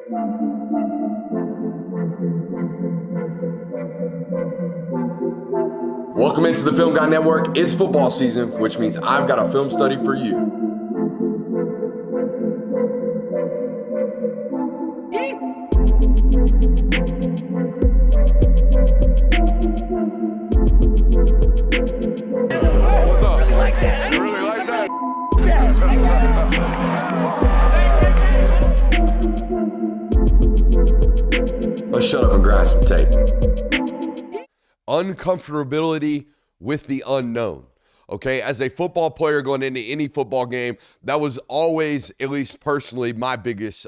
Welcome into the Film Guy Network. It's football season, which means I've got a film study for you. What's up? You like that? You really like that? Let's shut up and grind some tape. Uncomfortability with the unknown. Okay, as a football player going into any football game, that was always, at least personally, my biggest,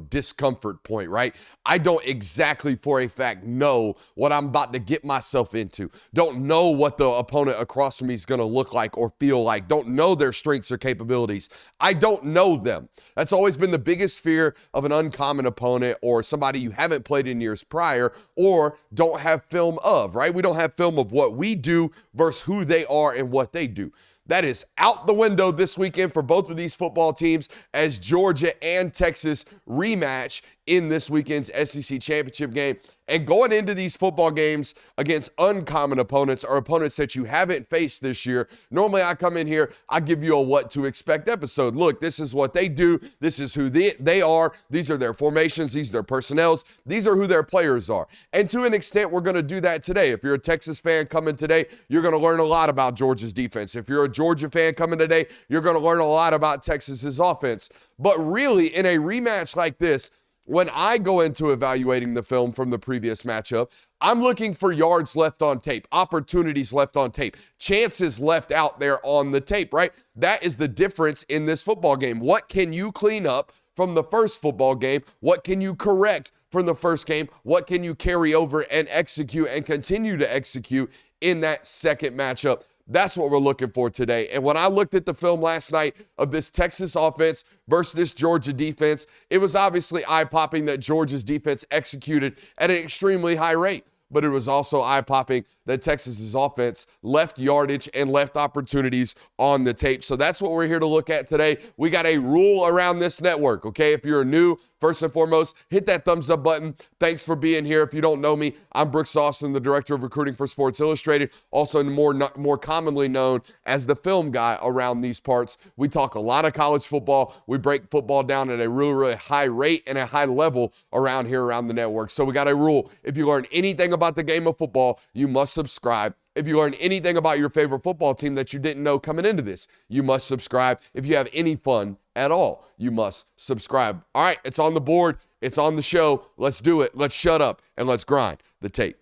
discomfort point, right? I don't exactly for a fact know what I'm about to get myself into. Don't know what the opponent across from me is going to look like or feel like. Don't know their strengths or capabilities. I don't know them. That's always been the biggest fear of an uncommon opponent or somebody you haven't played in years prior or don't have film of, right? We don't have film of what we do versus who they are and what they do. That is out the window this weekend for both of these football teams as Georgia and Texas rematch in this weekend's SEC championship game. And going into these football games against uncommon opponents or opponents that you haven't faced this year, normally I come in here, I give you a what to expect episode. Look, this is what they do. This is who they are. These are their formations. These are their personnels. These are who their players are. And to an extent, we're going to do that today. If you're a Texas fan coming today, you're going to learn a lot about Georgia's defense. If you're a Georgia fan coming today, you're going to learn a lot about Texas's offense. But really, in a rematch like this, when I go into evaluating the film from the previous matchup, I'm looking for yards left on tape, opportunities left on tape, chances left out there on the tape, right? That is the difference in this football game. What can you clean up from the first football game? What can you correct from the first game? What can you carry over and execute and continue to execute in that second matchup? That's what we're looking for today. And when I looked at the film last night of this Texas offense versus this Georgia defense, it was obviously eye-popping that Georgia's defense executed at an extremely high rate. But it was also eye-popping that Texas's offense left yardage and left opportunities on the tape. So that's what we're here to look at today. We got a rule around this network, okay? If you're new, first and foremost, hit that thumbs up button. Thanks for being here. If you don't know me, I'm Brooks Austin, the director of recruiting for Sports Illustrated, also more commonly known as the film guy around these parts. We talk a lot of college football. We break football down at a really, really high rate and a high level around here around the network. So we got a rule. If you learn anything about the game of football, you must subscribe. If you learn anything about your favorite football team that you didn't know coming into this, you must subscribe. If you have any fun at all, you must subscribe. All right, it's on the board. It's on the show. Let's do it. Let's shut up and let's grind the tape.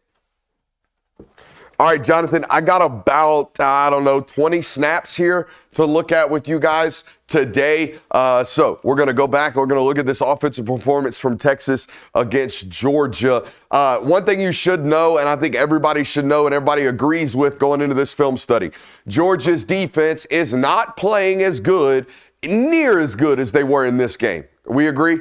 All right, Jonathan, I got about, 20 snaps here to look at with you guys today. So we're going to go back. We're going to look at this offensive performance from Texas against Georgia. One thing you should know, and I think everybody should know and everybody agrees with going into this film study, Georgia's defense is not playing as good, near as good as they were in this game. We agree?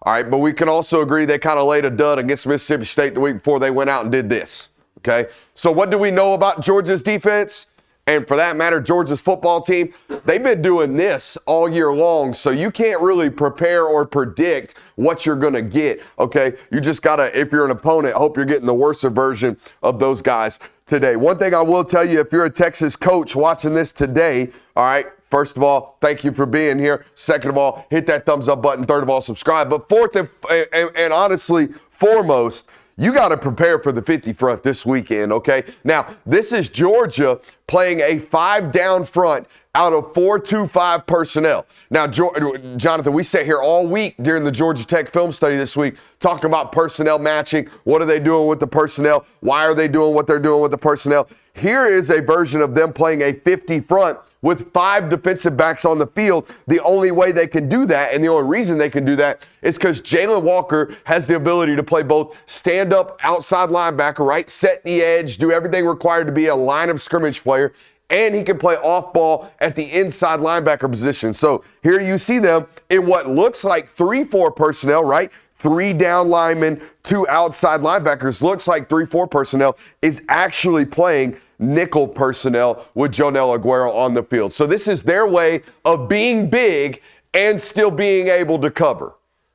All right, but we can also agree they kind of laid a dud against Mississippi State the week before they went out and did this. Okay, so what do we know about Georgia's defense? And for that matter, Georgia's football team, they've been doing this all year long, so you can't really prepare or predict what you're going to get, okay? You just got to, if you're an opponent, hope you're getting the worst version of those guys today. One thing I will tell you, if you're a Texas coach watching this today, all right, first of all, thank you for being here. Second of all, hit that thumbs up button. Third of all, subscribe. But fourth and honestly, foremost, you got to prepare for the 50 front this weekend, okay? Now, this is Georgia playing a 5-down front out of 4-2-5 personnel. Now, Jonathan, we sat here all week during the Georgia Tech film study this week talking about personnel matching. What are they doing with the personnel? Why are they doing what they're doing with the personnel? Here is a version of them playing a 50 front with 5 defensive backs on the field. The only way they can do that, and the only reason they can do that, is because Jalen Walker has the ability to play both stand-up outside linebacker, right, set the edge, do everything required to be a line of scrimmage player, and he can play off ball at the inside linebacker position. So here you see them in what looks like 3-4 personnel, right? 3 down linemen, 2 outside linebackers. Looks like 3-4 personnel is actually playing nickel personnel with Jonell Aguero on the field. So this is their way of being big and still being able to cover.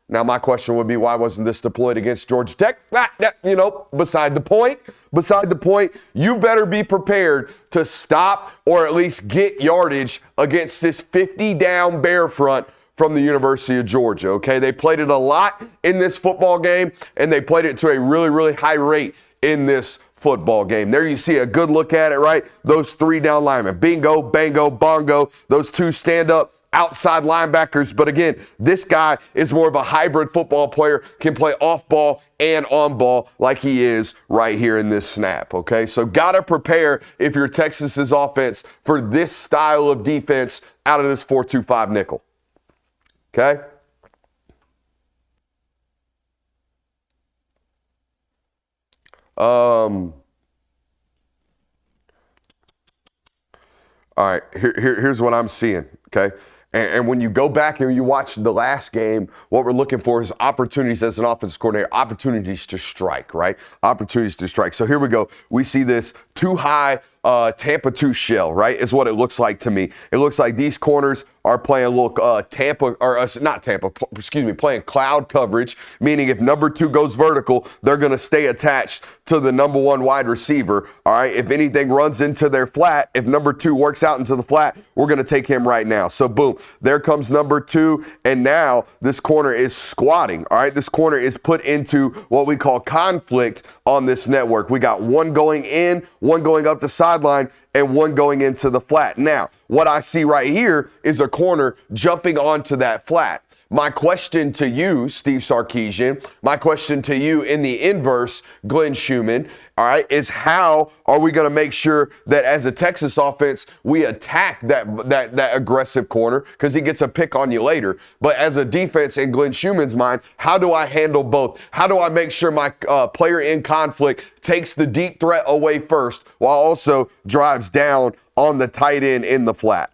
Now, my question would be, why wasn't this deployed against Georgia Tech? Beside the point. Beside the point, you better be prepared to stop or at least get yardage against this 50-down bear front from the University of Georgia, okay? They played it a lot in this football game, and they played it to a really, really high rate in this football game. There you see a good look at it, right? Those 3 down linemen, bingo, bango, bongo, those 2 stand-up outside linebackers. But again, this guy is more of a hybrid football player, can play off ball and on ball like he is right here in this snap, okay? So got to prepare if you're Texas's offense for this style of defense out of this 4-2-5 nickel, okay? All right, here's what I'm seeing, okay? And when you go back and you watch the last game, what we're looking for is opportunities as an offensive coordinator, opportunities to strike, right? Opportunities to strike. So here we go. We see this too high Tampa 2 shell, right, is what it looks like to me. It looks like these corners are playing a little playing cloud coverage, meaning if number 2 goes vertical, they're going to stay attached to the number 1 wide receiver, all right? If anything runs into their flat, if number 2 works out into the flat, we're going to take him right now. So boom, there comes number 2, and now this corner is squatting, all right? This corner is put into what we call conflict on this network. We got one going in, one going up the sideline, and one going into the flat. Now, what I see right here is a corner jumping onto that flat. My question to you, Steve Sarkisian, my question to you in the inverse, Glenn Schumann, all right, is how are we going to make sure that as a Texas offense, we attack that aggressive corner, because he gets a pick on you later. But as a defense, in Glenn Schumann's mind, how do I handle both? How do I make sure my player in conflict takes the deep threat away first while also drives down on the tight end in the flat?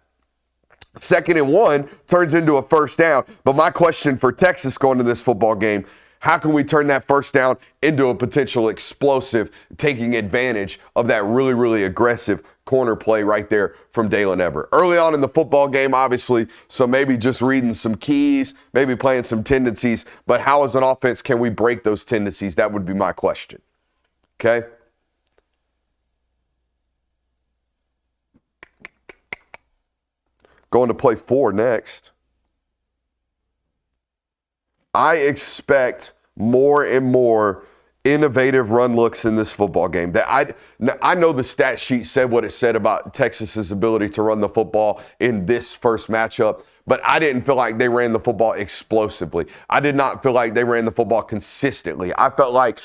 2nd and 1 turns into a first down. But my question for Texas going to this football game, how can we turn that first down into a potential explosive, taking advantage of that really, really aggressive corner play right there from Dalen Everett? Early on in the football game, obviously, so maybe just reading some keys, maybe playing some tendencies, but how as an offense can we break those tendencies? That would be my question, okay? Going to play 4 next. I expect more and more innovative run looks in this football game. I know the stat sheet said what it said about Texas's ability to run the football in this first matchup, but I didn't feel like they ran the football explosively. I did not feel like they ran the football consistently. I felt like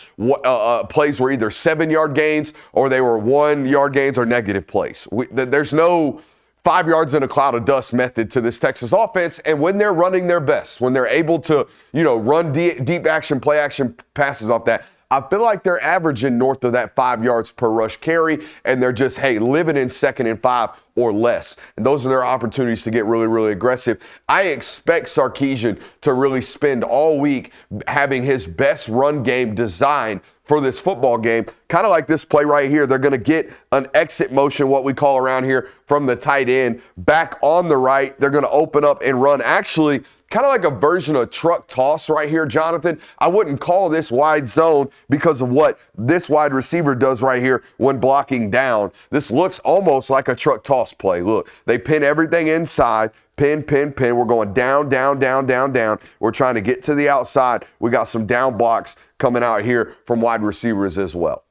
plays were either 7-yard gains or they were 1-yard gains or negative plays. There's no 5 yards in a cloud of dust method to this Texas offense. And when they're running their best, when they're able to, run deep action, play action passes off that, I feel like they're averaging north of that 5 yards per rush carry, and they're just, living in 2nd and 5 or less. And those are their opportunities to get really, really aggressive. I expect Sarkisian to really spend all week having his best run game designed for this football game, kind of like this play right here. They're going to get an exit motion, what we call around here, from the tight end back on the right. They're going to open up and run. Actually, kind of like a version of truck toss right here, Jonathan. I wouldn't call this wide zone because of what this wide receiver does right here when blocking down. This looks almost like a truck toss play. Look, they pin everything inside. Pin. We're going down. We're trying to get to the outside. We got some down blocks coming out here from wide receivers as well.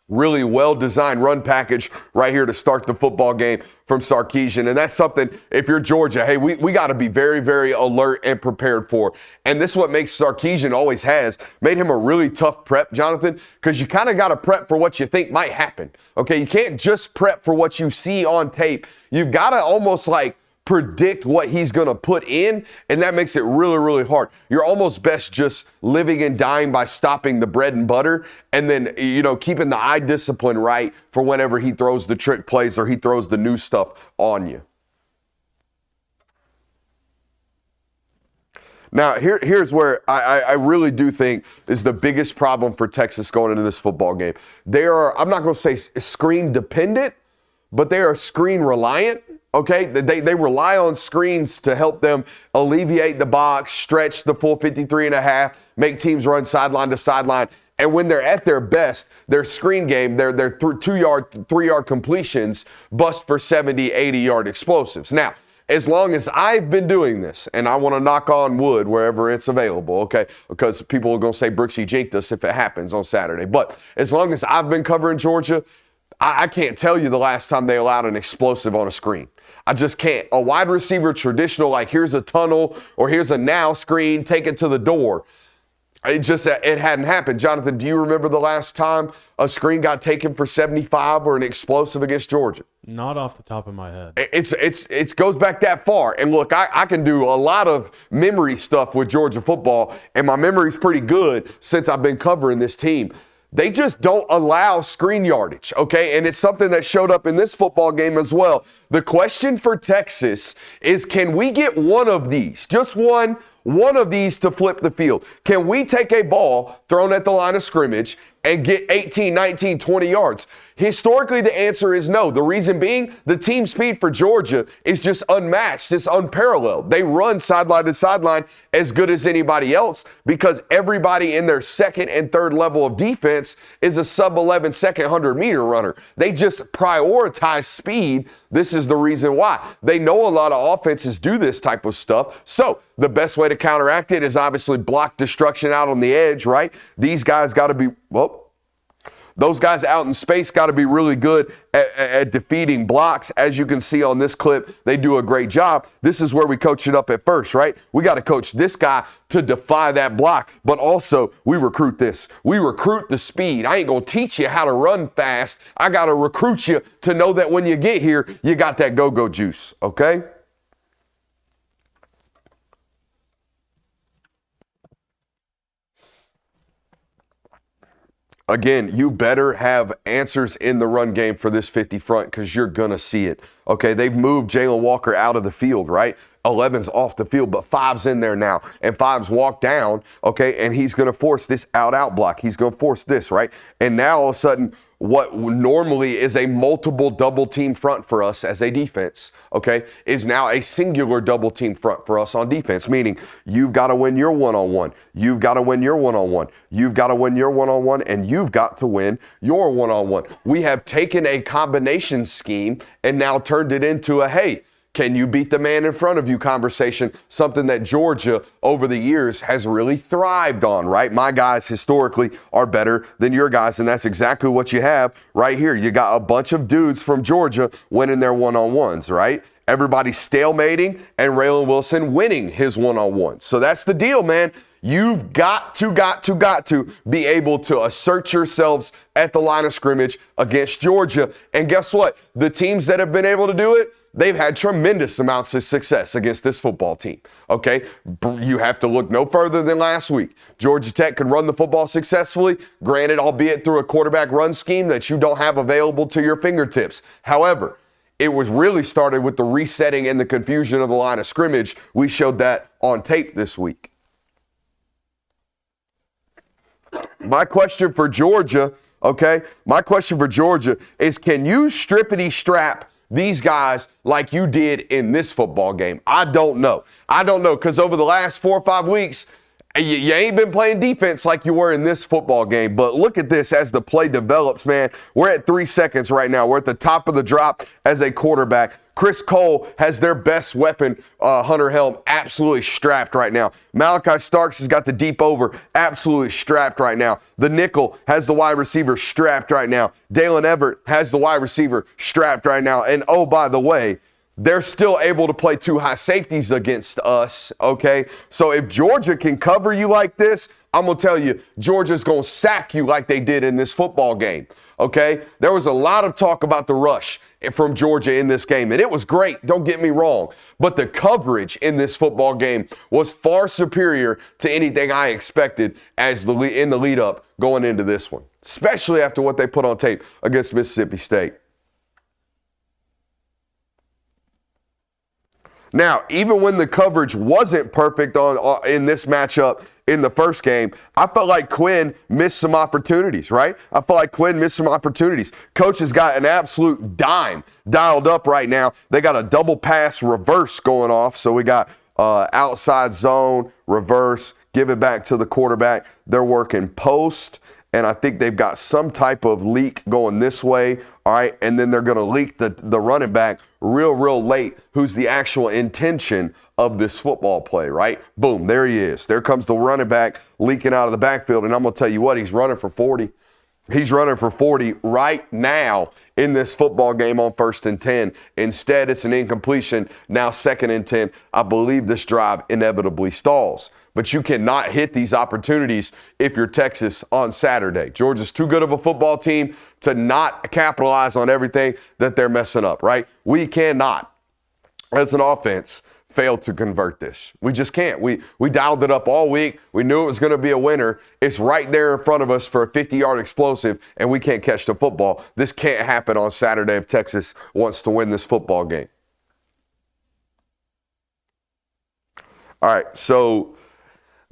Really well-designed run package right here to start the football game from Sarkisian. And that's something, if you're Georgia, we got to be very, very alert and prepared for. And this is what makes Sarkisian always has made him a really tough prep, Jonathan, because you kind of got to prep for what you think might happen. Okay, you can't just prep for what you see on tape. You've got to almost predict what he's going to put in, and that makes it really, really hard. You're almost best just living and dying by stopping the bread and butter and then, keeping the eye discipline right for whenever he throws the trick plays or he throws the new stuff on you. Now, here's where I really do think is the biggest problem for Texas going into this football game. They are, I'm not going to say screen dependent, but they are screen reliant. Okay, they rely on screens to help them alleviate the box, stretch the full 53 and a half, make teams run sideline to sideline. And when they're at their best, their screen game, their 2-yard, 3-yard completions bust for 70, 80-yard explosives. Now, as long as I've been doing this, and I want to knock on wood wherever it's available, okay, because people are going to say Brooksy jinked us if it happens on Saturday. But as long as I've been covering Georgia, I can't tell you the last time they allowed an explosive on a screen. I just can't. A wide receiver traditional, like here's a tunnel or here's a now screen, take it to the door. It hadn't happened. Jonathan, do you remember the last time a screen got taken for 75 or an explosive against Georgia? Not off the top of my head. It goes back that far. And look, I can do a lot of memory stuff with Georgia football, and my memory's pretty good since I've been covering this team. They just don't allow screen yardage, okay? And it's something that showed up in this football game as well. The question for Texas is, can we get one of these, just one of these to flip the field? Can we take a ball thrown at the line of scrimmage and get 18, 19, 20 yards? Historically, the answer is no. The reason being, the team speed for Georgia is just unmatched. It's unparalleled. They run sideline to sideline as good as anybody else because everybody in their second and third level of defense is a sub-11 second 100-meter runner. They just prioritize speed. This is the reason why. They know a lot of offenses do this type of stuff. So the best way to counteract it is obviously block destruction out on the edge, right? These guys got to be, those guys out in space got to be really good at defeating blocks. As you can see on this clip, they do a great job. This is where we coach it up at first, right? We got to coach this guy to defy that block, but also we recruit this. We recruit the speed. I ain't going to teach you how to run fast. I got to recruit you to know that when you get here, you got that go-go juice, okay? Again, you better have answers in the run game for this 50 front because you're going to see it. Okay, they've moved Jalen Walker out of the field, right? 11's off the field, but 5's in there now. And 5's walked down, okay, and he's going to force this out block. He's going to force this, right? And now all of a sudden, what normally is a multiple double team front for us as a defense, okay, is now a singular double team front for us on defense, meaning you've got to win your one-on-one. You've got to win your one-on-one. You've got to win your one-on-one, and you've got to win your one-on-one. We have taken a combination scheme and now turned it into a, hey, can you beat the man in front of you conversation, something that Georgia over the years has really thrived on, right? My guys historically are better than your guys, and that's exactly what you have right here. You got a bunch of dudes from Georgia winning their one-on-ones, right? Everybody's stalemating and Raylan Wilson winning his one-on-one. So that's the deal, man. You've got to be able to assert yourselves at the line of scrimmage against Georgia. And guess what? The teams that have been able to do it, they've had tremendous amounts of success against this football team, okay? You have to look no further than last week. Georgia Tech could run the football successfully, granted, albeit through a quarterback run scheme that you don't have available to your fingertips. However, it was really started with the resetting and the confusion of the line of scrimmage. We showed that on tape this week. My question for Georgia, okay? My question for Georgia is, can you strippity-strap these guys like you did in this football game? I don't know. Because over the last 4 or 5 weeks, you ain't been playing defense like you were in this football game. But look at this as the play develops, man. We're at 3 seconds right now. We're at the top of the drop as a quarterback. Chris Cole has their best weapon, Hunter Helm, absolutely strapped right now. Malachi Starks has got the deep over, absolutely strapped right now. The nickel has the wide receiver strapped right now. Dalen Everett has the wide receiver strapped right now. And oh, by the way, they're still able to play 2 high safeties against us, okay? So if Georgia can cover you like this, I'm going to tell you, Georgia's going to sack you like they did in this football game, okay? There was a lot of talk about the rush from Georgia in this game, and it was great, don't get me wrong. But the coverage in this football game was far superior to anything I expected in the lead up going into this one, especially after what they put on tape against Mississippi State. Now, even when the coverage wasn't perfect in this matchup, in the first game, I felt like Quinn missed some opportunities, right? Coach has got an absolute dime dialed up right now. They got a double pass reverse going off. So we got outside zone, reverse, give it back to the quarterback. They're working post, and I think they've got some type of leak going this way, all right? And then they're going to leak the running back real late, who's the actual intention of this football play, right? Boom, there he is. There comes the running back leaking out of the backfield, and I'm going to tell you what, he's running for 40. He's running for 40 right now in this football game on 1st and 10. Instead, it's an incompletion. Now 2nd and 10. I believe this drive inevitably stalls. But you cannot hit these opportunities if you're Texas on Saturday. Georgia's too good of a football team to not capitalize on everything that they're messing up, right? We cannot, as an offense, fail to convert this. We just can't. We dialed it up all week. We knew it was going to be a winner. It's right there in front of us for a 50-yard explosive, and we can't catch the football. This can't happen on Saturday if Texas wants to win this football game. All right, so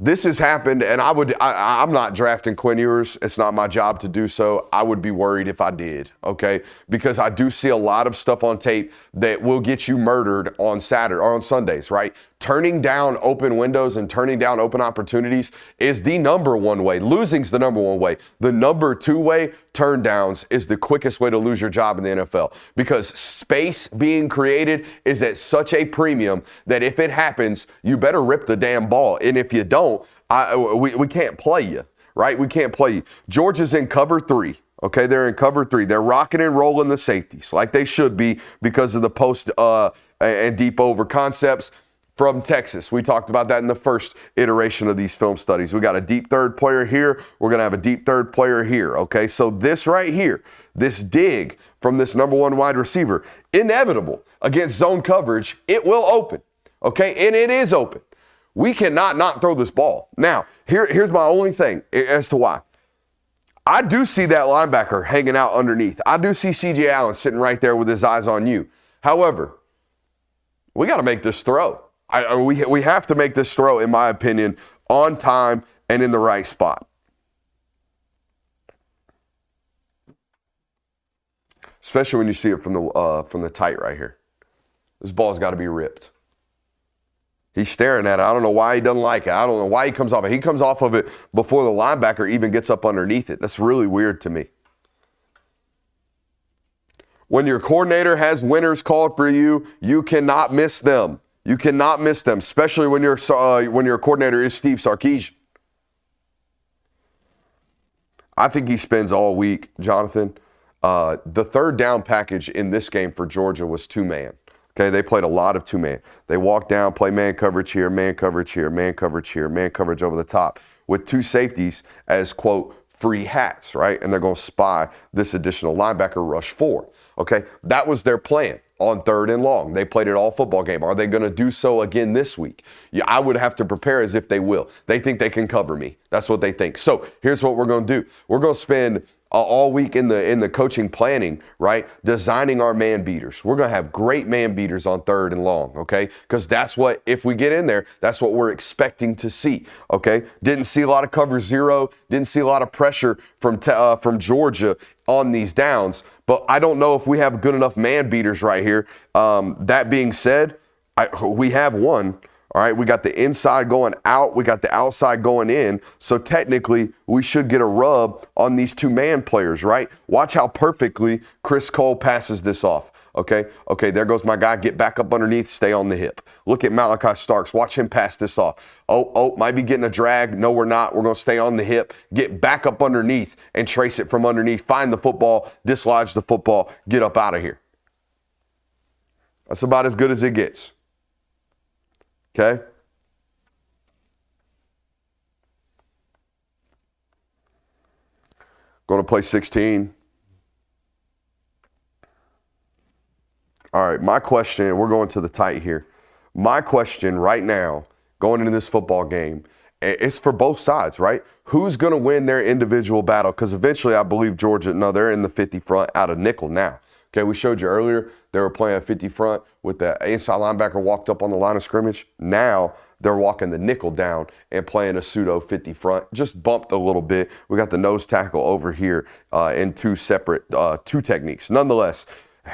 this has happened, and I'm not drafting Quinn Ewers. It's not my job to do so. I would be worried if I did, okay? Because I do see a lot of stuff on tape that will get you murdered on Saturday or on Sundays, right? Turning down open windows and turning down open opportunities is the number one way. Losing's the number one way. The number two way, turn downs, is the quickest way to lose your job in the NFL, because space being created is at such a premium that if it happens, you better rip the damn ball. And if you don't, we can't play you, right? We can't play you. Georgia's in cover 3. Okay, they're in cover 3. They're rocking and rolling the safeties like they should be because of the post and deep over concepts from Texas. We talked about that in the first iteration of these film studies. We got a deep third player here. We're going to have a deep third player here. Okay, so this right here, this dig from this number 1 wide receiver, inevitable against zone coverage, it will open. Okay, and it is open. We cannot not throw this ball. Now, here's my only thing as to why. I do see that linebacker hanging out underneath. I do see C.J. Allen sitting right there with his eyes on you. However, we got to make this throw. We have to make this throw, in my opinion, on time and in the right spot. Especially when you see it from the tight right here. This ball's got to be ripped. He's staring at it. I don't know why he doesn't like it. I don't know why he comes off it. He comes off of it before the linebacker even gets up underneath it. That's really weird to me. When your coordinator has winners called for you, you cannot miss them. You cannot miss them, especially when your coordinator is Steve Sarkisian. I think he spends all week, Jonathan. The third down package in this game for Georgia was 2-man. Okay, they played a lot of 2-man. They walk down, play man coverage here, man coverage here, man coverage here, man coverage over the top with 2 safeties as, quote, free hats, right? And they're going to spy this additional linebacker rush 4. Okay, that was their plan on 3rd and long. They played it all football game. Are they going to do so again this week? Yeah, I would have to prepare as if they will. They think they can cover me. That's what they think. So here's what we're going to do. We're going to spend all week in the coaching planning, right, designing our man beaters. We're going to have great man beaters on 3rd and long, okay? Because that's what, if we get in there, that's what we're expecting to see, okay? Didn't see a lot of cover 0. Didn't see a lot of pressure from Georgia on these downs. But I don't know if we have good enough man beaters right here. That being said, we have one. All right, we got the inside going out. We got the outside going in. So technically, we should get a rub on these 2-man players, right? Watch how perfectly Chris Cole passes this off. Okay, there goes my guy. Get back up underneath, stay on the hip. Look at Malachi Starks. Watch him pass this off. Oh, might be getting a drag. No, we're not. We're going to stay on the hip. Get back up underneath and trace it from underneath. Find the football, dislodge the football, get up out of here. That's about as good as it gets. Okay? Going to play 16. All right, my question, we're going to the tight here. My question right now, going into this football game, it's for both sides, right? Who's going to win their individual battle? Because eventually I believe Georgia, no, they're in the 50 front out of nickel now. Okay, we showed you earlier they were playing a 50 front with the inside linebacker walked up on the line of scrimmage. Now they're walking the nickel down and playing a pseudo 50 front. Just bumped a little bit. We got the nose tackle over here in two separate techniques. Nonetheless,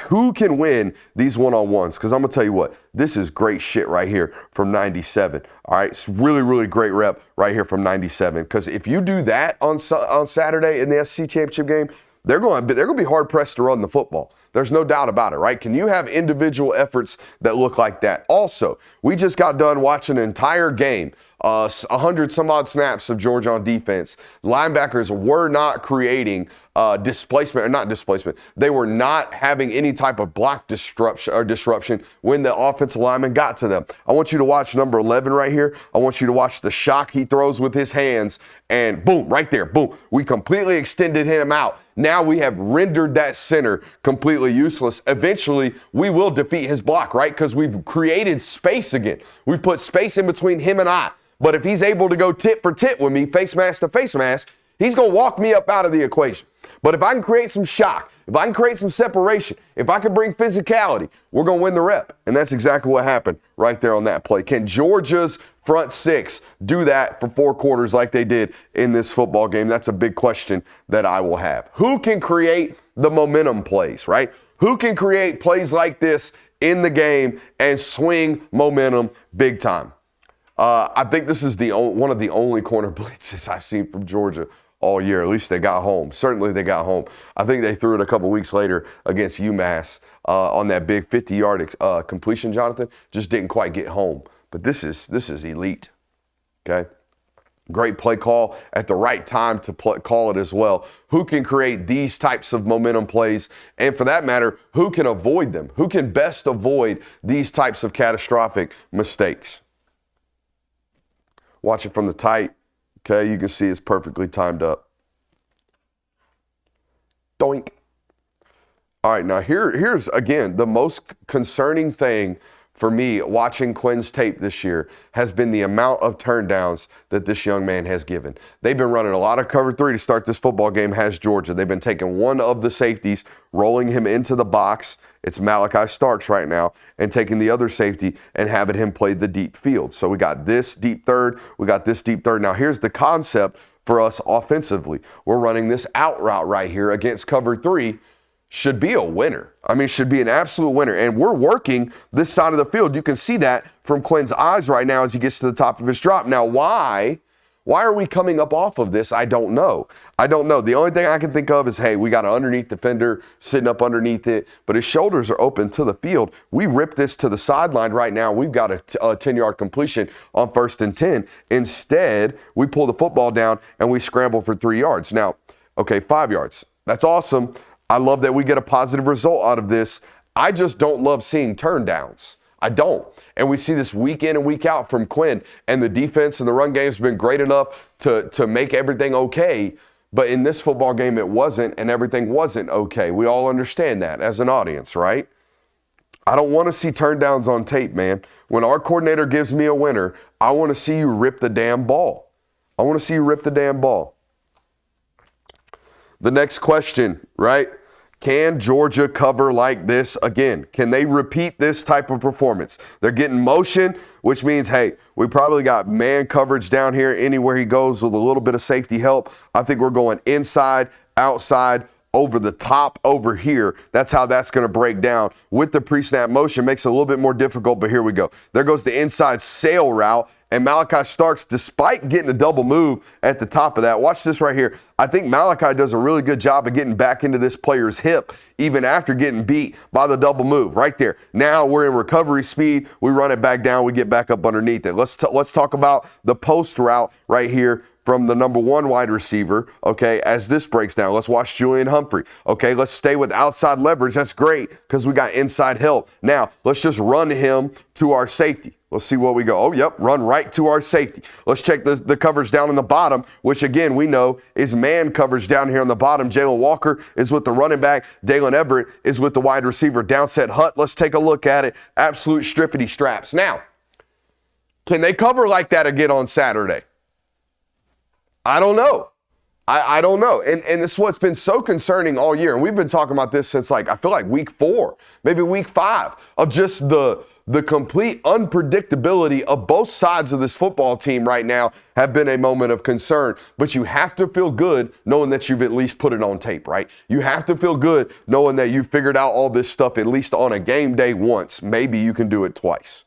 who can win these one-on-ones? Because I'm going to tell you what, this is great shit right here from 97. All right, it's really, really great rep right here from 97. Because if you do that on Saturday in the SEC championship game, they're going to be hard-pressed to run the football. There's no doubt about it, right? Can you have individual efforts that look like that? Also, we just got done watching an entire game, 100 some odd snaps of Georgia on defense. Linebackers were not creating displacement. They were not having any type of block disruption when the offensive lineman got to them. I want you to watch number 11 right here. I want you to watch the shock he throws with his hands, and boom, right there, boom. We completely extended him out. Now we have rendered that center completely useless. Eventually, we will defeat his block, right? Because we've created space again. We've put space in between him and I. But if he's able to go tit for tit with me, face mask to face mask, he's going to walk me up out of the equation. But if I can create some shock, if I can create some separation, if I can bring physicality, we're going to win the rep. And that's exactly what happened right there on that play. Can Georgia's front six do that for 4 quarters like they did in this football game? That's a big question that I will have. Who can create the momentum plays, right? Who can create plays like this in the game and swing momentum big time? I think this is one of the only corner blitzes I've seen from Georgia all year. At least they got home. Certainly they got home. I think they threw it a couple weeks later against UMass on that big 50-yard completion, Jonathan. Just didn't quite get home. But this is elite, okay? Great play call at the right time to call it as well. Who can create these types of momentum plays? And for that matter, who can avoid them? Who can best avoid these types of catastrophic mistakes? Watch it from the tight. Okay, you can see it's perfectly timed up. Doink. All right, now here's, again, the most concerning thing for me watching Quinn's tape this year has been the amount of turndowns that this young man has given. They've been running a lot of cover 3 to start this football game, has Georgia. They've been taking one of the safeties, rolling him into the box. It's Malachi Starks right now, and taking the other safety and having him play the deep field. So we got this deep third, we got this deep third. Now here's the concept for us offensively. We're running this out route right here against cover 3. Should be a winner. I mean, should be an absolute winner. And we're working this side of the field. You can see that from Quinn's eyes right now as he gets to the top of his drop. Now, why are we coming up off of this? I don't know. The only thing I can think of is, hey, we got an underneath defender sitting up underneath it, but his shoulders are open to the field. We rip this to the sideline right now. We've got a 10-yard completion on 1st and 10. Instead, we pull the football down and we scramble for 3 yards. Now, okay, 5 yards. That's awesome. I love that we get a positive result out of this. I just don't love seeing turndowns. I don't. And we see this week in and week out from Quinn, and the defense and the run game has been great enough to make everything okay. But in this football game, it wasn't, and everything wasn't okay. We all understand that as an audience, right? I don't want to see turndowns on tape, man. When our coordinator gives me a winner, I want to see you rip the damn ball. I want to see you rip the damn ball. The next question, right? Can Georgia cover like this again? Can they repeat this type of performance? They're getting motion, which means, hey, we probably got man coverage down here anywhere he goes with a little bit of safety help. I think we're going inside, outside, over the top over here. That's how that's going to break down. With the pre-snap motion, makes it a little bit more difficult, but here we go. There goes the inside sail route. And Malachi Starks, despite getting a double move at the top of that, watch this right here. I think Malachi does a really good job of getting back into this player's hip even after getting beat by the double move right there. Now we're in recovery speed. We run it back down. We get back up underneath it. Let's talk about the post route right here from the number 1 wide receiver, okay, as this breaks down. Let's watch Julian Humphrey. Okay, let's stay with outside leverage. That's great because we got inside help. Now, let's just run him to our safety. Let's see what we go. Oh, yep, run right to our safety. Let's check the coverage down in the bottom, which, again, we know is man coverage down here on the bottom. Jalen Walker is with the running back. Dalen Everett is with the wide receiver. Downset Hutt, let's take a look at it. Absolute strippity straps. Now, can they cover like that again on Saturday? I don't know. I don't know. And it's what's been so concerning all year. And we've been talking about this since I feel like week 4, maybe week 5, of just the complete unpredictability of both sides of this football team right now have been a moment of concern. But you have to feel good knowing that you've at least put it on tape, right? You have to feel good knowing that you've figured out all this stuff at least on a game day once. Maybe you can do it twice.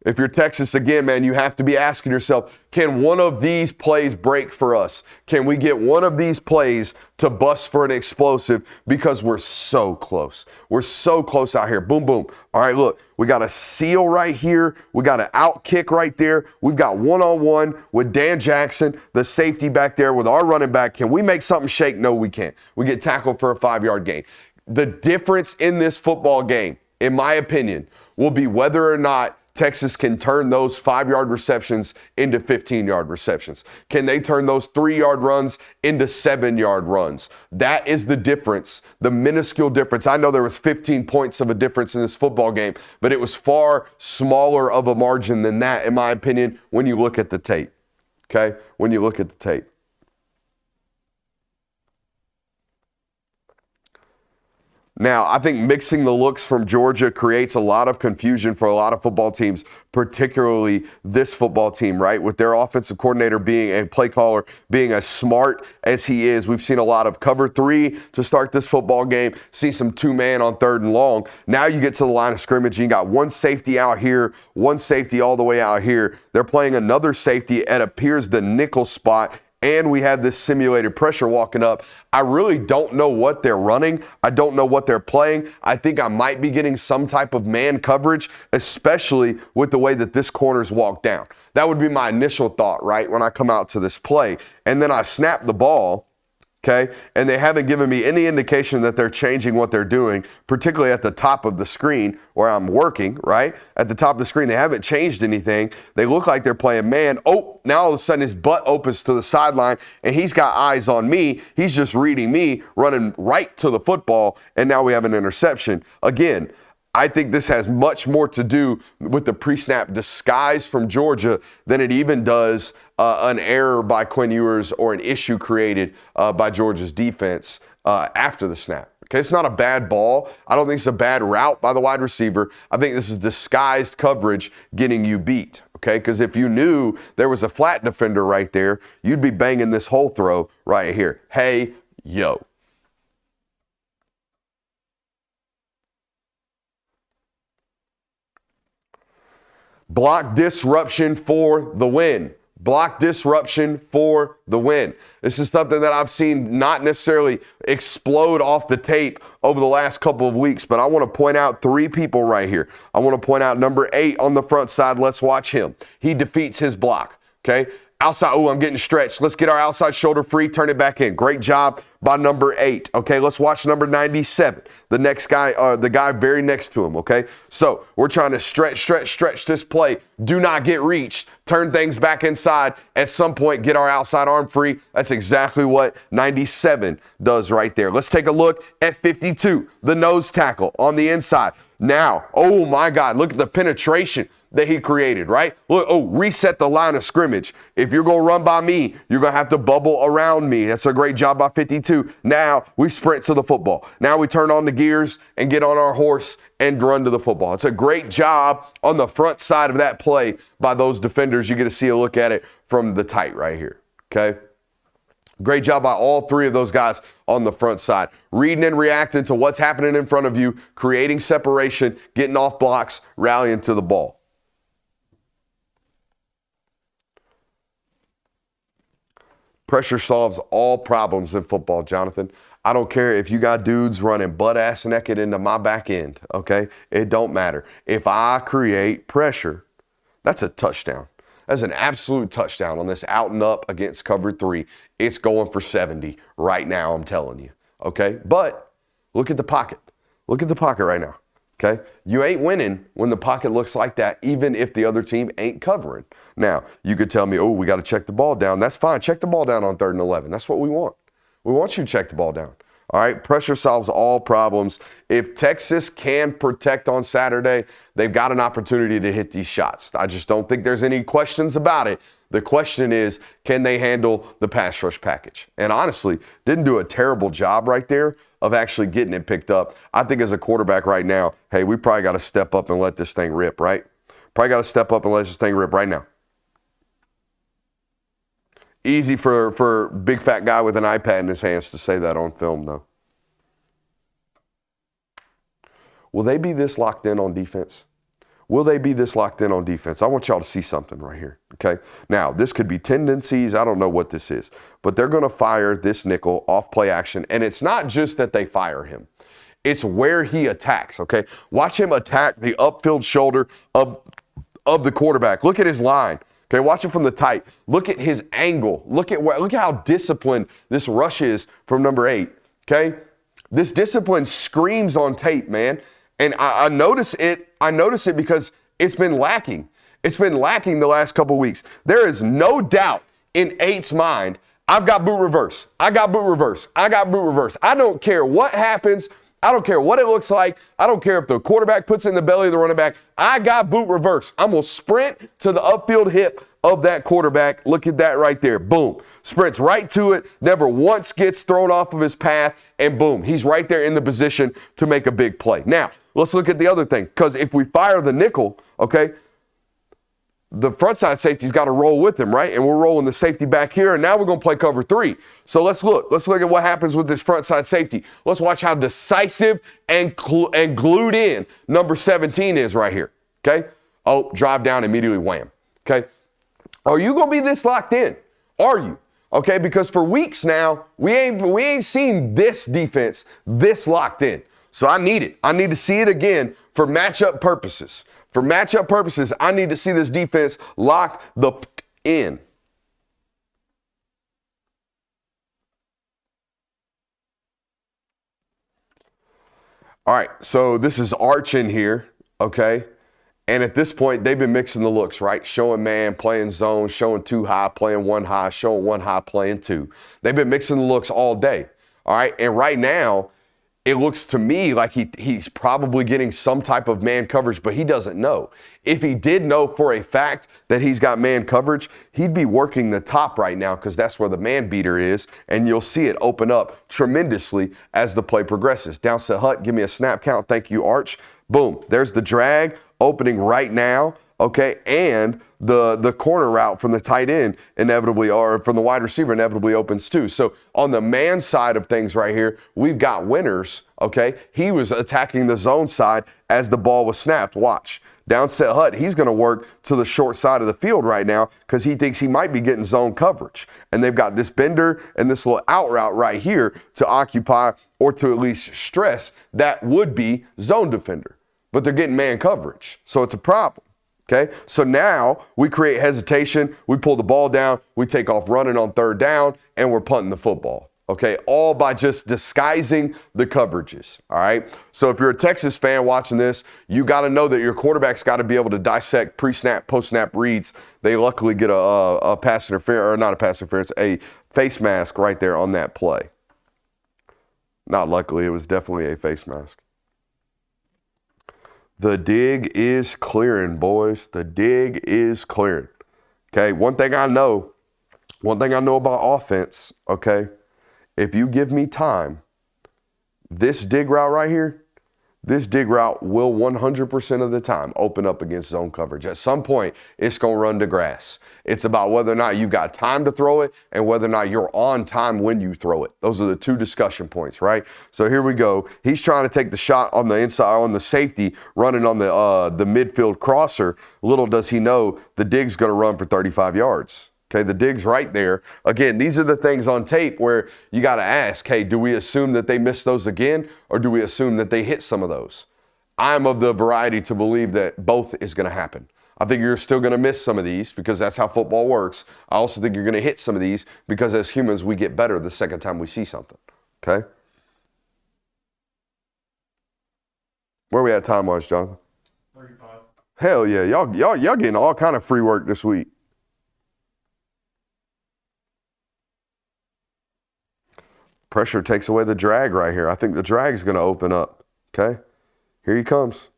If you're Texas, again, man, you have to be asking yourself, can one of these plays break for us? Can we get one of these plays to bust for an explosive? Because we're so close. We're so close out here. Boom, boom. All right, look, we got a seal right here. We got an out kick right there. We've got one-on-one with Dan Jackson, the safety back there with our running back. Can we make something shake? No, we can't. We get tackled for a 5-yard gain. The difference in this football game, in my opinion, will be whether or not Texas can turn those 5-yard receptions into 15-yard receptions. Can they turn those 3-yard runs into 7-yard runs? That is the difference, the minuscule difference. I know there was 15 points of a difference in this football game, but it was far smaller of a margin than that, in my opinion, when you look at the tape. Okay? When you look at the tape. Now, I think mixing the looks from Georgia creates a lot of confusion for a lot of football teams, particularly this football team, right? With their offensive coordinator being a play caller, being as smart as he is. We've seen a lot of cover 3 to start this football game, see some 2-man on 3rd and long. Now you get to the line of scrimmage, and you got one safety out here, one safety all the way out here. They're playing another safety at appears the nickel spot, and we have this simulated pressure walking up. I really don't know what they're running. I don't know what they're playing. I think I might be getting some type of man coverage, especially with the way that this corner's walked down. That would be my initial thought, right, when I come out to this play. And then I snap the ball, okay, and they haven't given me any indication that they're changing what they're doing, particularly at the top of the screen where I'm working, right? At the top of the screen, they haven't changed anything. They look like they're playing man. Oh, now all of a sudden his butt opens to the sideline, and he's got eyes on me. He's just reading me, running right to the football, and now we have an interception. Again, I think this has much more to do with the pre-snap disguise from Georgia than it even does an error by Quinn Ewers or an issue created by Georgia's defense after the snap. Okay, it's not a bad ball. I don't think it's a bad route by the wide receiver. I think this is disguised coverage getting you beat. Okay, because if you knew there was a flat defender right there, you'd be banging this hole throw right here. Hey, yo. Block disruption for the win. Block disruption for the win. This is something that I've seen not necessarily explode off the tape over the last couple of weeks, but I want to point out 3 people right here. I want to point out number 8 on the front side. Let's watch him. He defeats his block, okay? Outside, oh, I'm getting stretched. Let's get our outside shoulder free, turn it back in. Great job by number 8. Okay, let's watch number 97, the next guy, the guy very next to him, okay? So we're trying to stretch this play. Do not get reached. Turn things back inside. At some point, get our outside arm free. That's exactly what 97 does right there. Let's take a look at 52, the nose tackle on the inside. Now, oh my God, look at the penetration that he created, right? Look, oh, reset the line of scrimmage. If you're going to run by me, you're going to have to bubble around me. That's a great job by 52. Now we sprint to the football. Now we turn on the gears and get on our horse and run to the football. It's a great job on the front side of that play by those defenders. You get to see a look at it from the tight right here, okay? Great job by all 3 of those guys on the front side. Reading and reacting to what's happening in front of you, creating separation, getting off blocks, rallying to the ball. Pressure solves all problems in football, Jonathan. I don't care if you got dudes running butt-ass naked into my back end, okay? It don't matter. If I create pressure, that's a touchdown. That's an absolute touchdown on this out and up against cover 3. It's going for 70 right now, I'm telling you, okay? But look at the pocket. Look at the pocket right now, okay? You ain't winning when the pocket looks like that, even if the other team ain't covering. Now, you could tell me, oh, we got to check the ball down. That's fine. Check the ball down on 3rd and 11. That's what we want. We want you to check the ball down. All right, pressure solves all problems. If Texas can protect on Saturday, they've got an opportunity to hit these shots. I just don't think there's any questions about it The question is, can they handle the pass rush package? And honestly, didn't do a terrible job right there of actually getting it picked up. I think as a quarterback right now, hey, we probably got to step up and let this thing rip, right? Probably got to step up and let this thing rip right now. Easy for big fat guy with an iPad in his hands to say that on film, though. Will they be this locked in on defense? Will they be this locked in on defense? I want y'all to see something right here, okay? Now, this could be tendencies. I don't know what this is. But they're going to fire this nickel off play action. And it's not just that they fire him. It's where he attacks, okay? Watch him attack the upfield shoulder of the quarterback. Look at his line. Okay, watch it from the tight. Look at his angle. Look at how disciplined this rush is from number 8, okay? This discipline screams on tape, man. And I notice it because it's been lacking. It's been lacking the last couple weeks. There is no doubt in 8's mind, I've got boot reverse. I got boot reverse. I got boot reverse. I don't care what happens. I don't care what it looks like. I don't care if the quarterback puts it in the belly of the running back. I got boot reverse. I'm going to sprint to the upfield hip of that quarterback. Look at that right there. Boom. Sprints right to it. Never once gets thrown off of his path. And boom, he's right there in the position to make a big play. Now, let's look at the other thing. Because if we fire the nickel, okay, the front side safety's got to roll with him, right? And we're rolling the safety back here, and now we're going to play cover 3. So let's look. Let's look at what happens with this front side safety. Let's watch how decisive and glued in number 17 is right here, okay? Oh, drive down, immediately wham, okay? Are you going to be this locked in? Are you? Okay, because for weeks now, we ain't seen this defense this locked in. So I need it. I need to see it again for matchup purposes. For matchup purposes, I need to see this defense locked the in. All right, so this is Arch in here, okay? And at this point, they've been mixing the looks, right? Showing man, playing zone, showing 2 high, playing 1 high, showing 1 high, playing 2. They've been mixing the looks all day, all right? And right now, it looks to me like he's probably getting some type of man coverage, but he doesn't know. If he did know for a fact that he's got man coverage, he'd be working the top right now because that's where the man beater is, and you'll see it open up tremendously as the play progresses. Downset Hut, give me a snap count. Thank you, Arch. Boom. There's the drag opening right now, okay, and the corner route from the tight end inevitably, or from the wide receiver inevitably opens too. So on the man side of things right here, we've got winners, okay? He was attacking the zone side as the ball was snapped. Watch. Downset Hut, he's going to work to the short side of the field right now because he thinks he might be getting zone coverage. And they've got this bender and this little out route right here to occupy or to at least stress that would be zone defender. But they're getting man coverage, so it's a problem. Okay, so now we create hesitation, we pull the ball down, we take off running on 3rd down, and we're punting the football. Okay, all by just disguising the coverages. All right, so if you're a Texas fan watching this, you got to know that your quarterback's got to be able to dissect pre-snap, post-snap reads. They luckily get a pass interference, or not a pass interference, a face mask right there on that play. Not luckily, it was definitely a face mask. The dig is clearing, boys. The dig is clearing. Okay, one thing I know about offense, okay, if you give me time, this dig route right here, this dig route will 100% of the time open up against zone coverage. At some point, it's going to run to grass. It's about whether or not you've got time to throw it and whether or not you're on time when you throw it. Those are the 2 discussion points, right? So here we go. He's trying to take the shot on the inside, on the safety, running on the midfield crosser. Little does he know the dig's going to run for 35 yards. Okay, the dig's right there. Again, these are the things on tape where you got to ask, hey, do we assume that they miss those again, or do we assume that they hit some of those? I'm of the variety to believe that both is going to happen. I think you're still going to miss some of these because that's how football works. I also think you're going to hit some of these because as humans, we get better the second time we see something. Okay? Where are we at time-wise, Jonathan? 35. Hell yeah. Y'all getting all kind of free work this week. Pressure takes away the drag right here. I think the drag's going to open up, okay? Here he comes.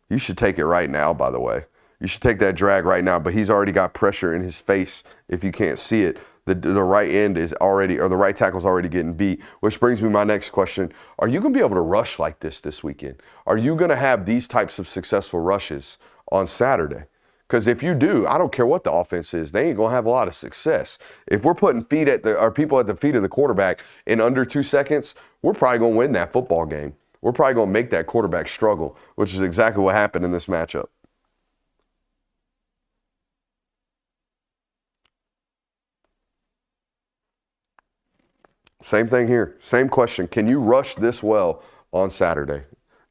You should take it right now, by the way. You should take that drag right now, but he's already got pressure in his face if you can't see it. The right end is already, or the right tackle's already getting beat, which brings me to my next question. Are you going to be able to rush like this weekend? Are you going to have these types of successful rushes on Saturday? Because if you do, I don't care what the offense is, they ain't going to have a lot of success. If we're putting people at the feet of the quarterback in under 2 seconds, we're probably going to win that football game. We're probably going to make that quarterback struggle, which is exactly what happened in this matchup. Same thing here. Same question. Can you rush this well on Saturday?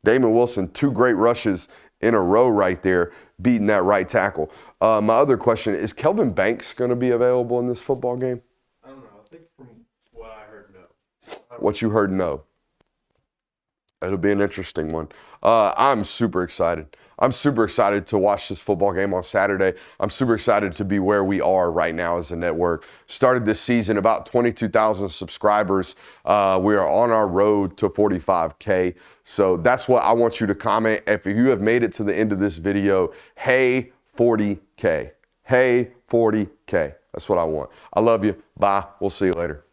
Damon Wilson, 2 great rushes in a row right there, beating that right tackle. My other question, is Kelvin Banks going to be available in this football game? I don't know. I think from what I heard, no. What you heard, no. It'll be an interesting one. I'm super excited. I'm super excited to watch this football game on Saturday. I'm super excited to be where we are right now as a network. Started this season about 22,000 subscribers. We are on our road to 45K. So that's what I want you to comment. If you have made it to the end of this video, hey, 40K. Hey, 40K. That's what I want. I love you. Bye. We'll see you later.